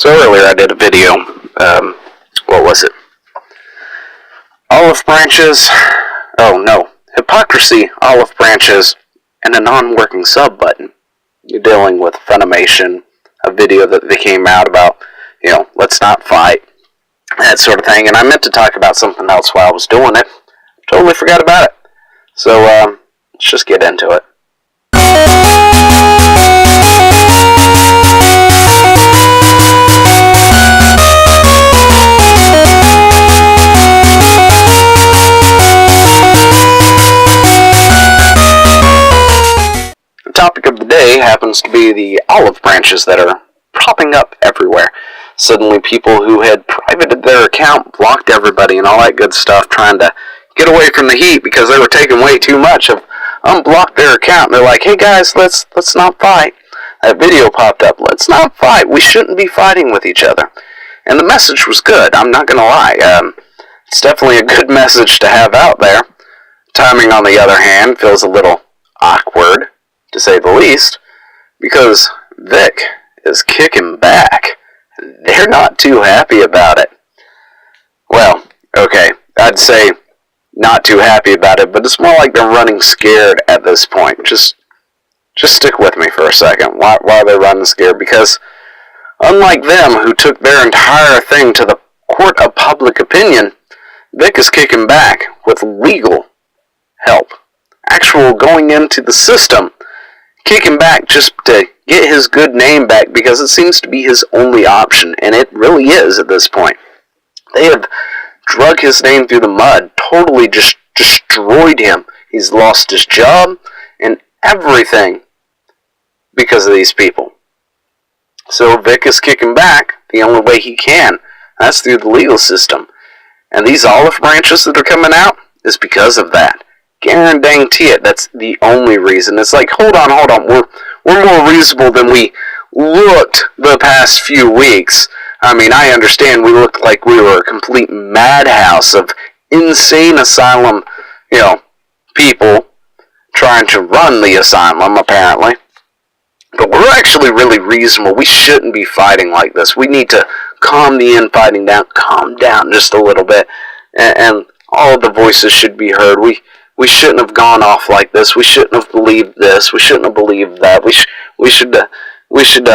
So earlier I did a video, what was it? Olive branches, hypocrisy, olive branches, and a non-working sub button. You're dealing with Funimation, a video that they came out about, let's not fight, that sort of thing, and I meant to talk about something else while I was doing it. Totally forgot about it. So, let's just get into it. The topic of the day happens to be the olive branches that are popping up everywhere. Suddenly people who had privated their account, blocked everybody and all that good stuff, trying to get away from the heat because they were taking way too much, have unblocked their account. And they're like, hey guys, let's not fight. That video popped up. Let's not fight. We shouldn't be fighting with each other. And the message was good. I'm not going to lie. It's definitely a good message to have out there. Timing, on the other hand, feels a little awkward, to say the least, because Vic is kicking back. They're not too happy about it. Well, okay, I'd say not too happy about it, but it's more like they're running scared at this point. Just stick with me for a second. Why are they running scared? Because unlike them, who took their entire thing to the court of public opinion, Vic is kicking back with legal help. Actual going into the system, kicking back just to get his good name back, because it seems to be his only option, and it really is at this point. They have drug his name through the mud, totally just destroyed him. He's lost his job and everything because of these people. So Vic is kicking back the only way he can. That's through the legal system. And these olive branches that are coming out is because of that. Guarantee it, that's the only reason. It's like, hold on, we're more reasonable than we looked the past few weeks. I mean, I understand we looked like we were a complete madhouse of insane asylum, people trying to run the asylum, apparently. But we're actually really reasonable. We shouldn't be fighting like this. We need to calm the infighting down, calm down just a little bit, and all of the voices should be heard. We shouldn't have gone off like this. We shouldn't have believed this. We shouldn't have believed that. We should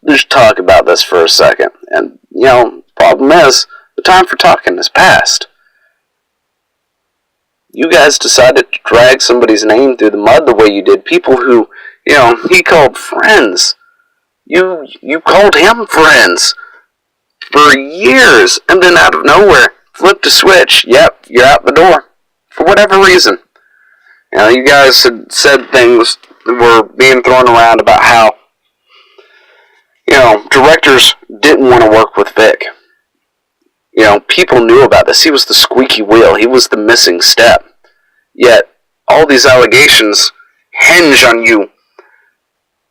just talk about this for a second. And, the problem is, the time for talking is past. You guys decided to drag somebody's name through the mud the way you did. People who, he called friends. You called him friends for years, and then out of nowhere, flipped a switch. Yep, you're out the door. For whatever reason. You guys had said things that were being thrown around about how, directors didn't want to work with Vic. People knew about this. He was the squeaky wheel. He was the missing step. Yet, all these allegations hinge on you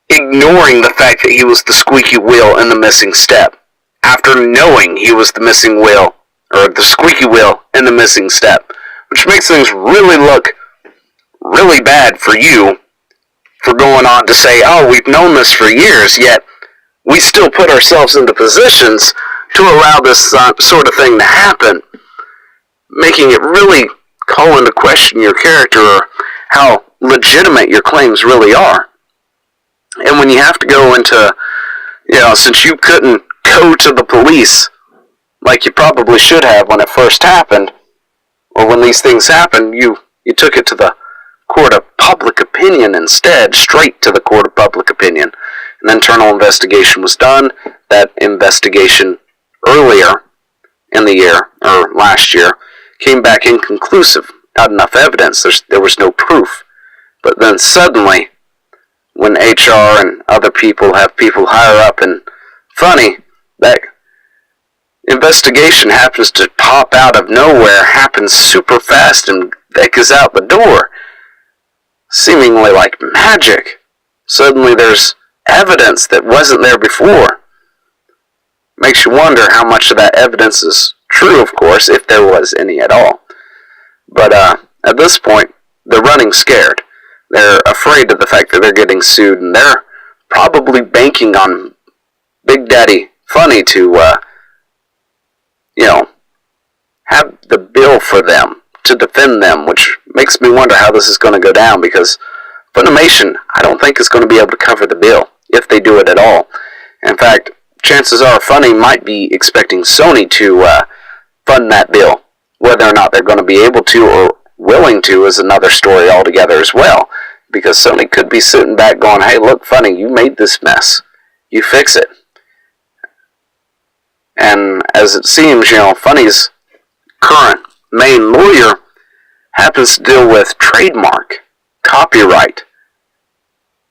ignoring the fact that he was the squeaky wheel and the missing step. After knowing he was the missing wheel, or the squeaky wheel and the missing step. Which makes things really look really bad for you for going on to say, oh, we've known this for years, yet we still put ourselves into positions to allow this sort of thing to happen, making it really call into question your character or how legitimate your claims really are. And when you have to go into, since you couldn't go to the police like you probably should have when it first happened, or when these things happen, you took it to the court of public opinion instead, straight to the court of public opinion. An internal investigation was done. That investigation earlier in the year, or last year, came back inconclusive. Not enough evidence. There was no proof. But then suddenly, when HR and other people have people higher up and funny, that investigation happens to pop out of nowhere, happens super fast, and Vic is out the door. Seemingly like magic. Suddenly there's evidence that wasn't there before. Makes you wonder how much of that evidence is true, of course, if there was any at all. But at this point, they're running scared. They're afraid of the fact that they're getting sued, and they're probably banking on Big Daddy Funny to, have the bill for them to defend them, which makes me wonder how this is going to go down, because Funimation, I don't think, is going to be able to cover the bill, if they do it at all. In fact, chances are Funny might be expecting Sony to fund that bill. Whether or not they're going to be able to or willing to is another story altogether as well, because Sony could be sitting back going, hey, look, Funny, you made this mess. You fix it. And as it seems, Funny's current main lawyer happens to deal with trademark, copyright.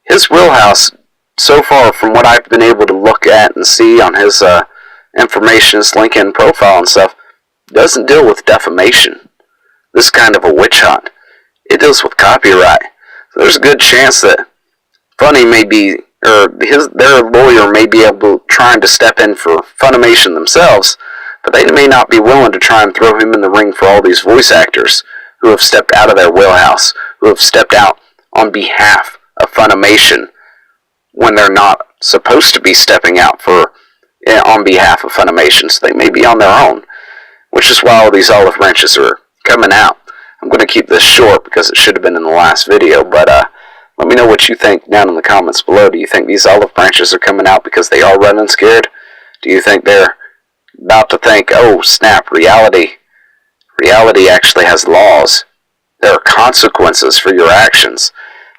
His wheelhouse, so far from what I've been able to look at and see on his information, his LinkedIn profile and stuff, doesn't deal with defamation. This kind of a witch hunt. It deals with copyright. So there's a good chance that Funny may be, or their lawyer may be able to trying to step in for Funimation themselves, but they may not be willing to try and throw him in the ring for all these voice actors who have stepped out of their wheelhouse, who have stepped out on behalf of Funimation when they're not supposed to be stepping out on behalf of Funimation, so they may be on their own, which is why all these olive branches are coming out. I'm going to keep this short because it should have been in the last video, but let me know what you think down in the comments below. Do you think these olive branches are coming out because they are running scared? Do you think they're about to think, oh snap, reality actually has laws? There are consequences for your actions.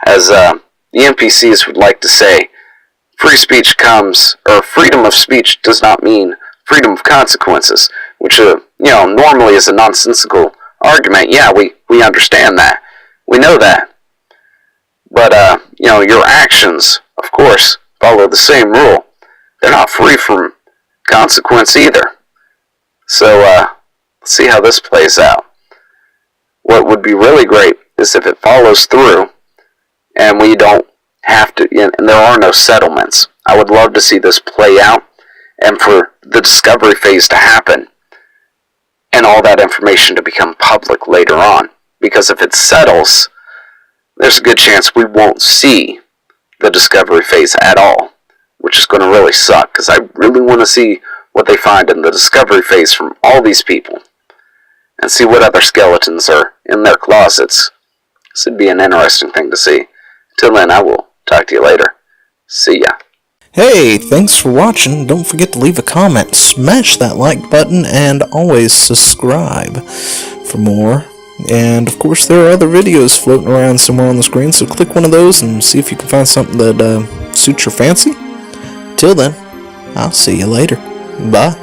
As the NPCs would like to say, free speech comes, or freedom of speech does not mean freedom of consequences, which normally is a nonsensical argument. Yeah, we understand that. We know that. But, your actions, of course, follow the same rule. They're not free from consequence either. So, let's see how this plays out. What would be really great is if it follows through and we don't have to, and there are no settlements. I would love to see this play out and for the discovery phase to happen and all that information to become public later on. Because if it settles, there's a good chance we won't see the discovery phase at all, which is going to really suck, because I really want to see what they find in the discovery phase from all these people, and see what other skeletons are in their closets. This would be an interesting thing to see. Until then, I will talk to you later. See ya. Hey, thanks for watching. Don't forget to leave a comment, smash that like button, and always subscribe for more. And of course there are other videos floating around somewhere on the screen, so click one of those and see if you can find something that suits your fancy. Till then, I'll see you later. Bye.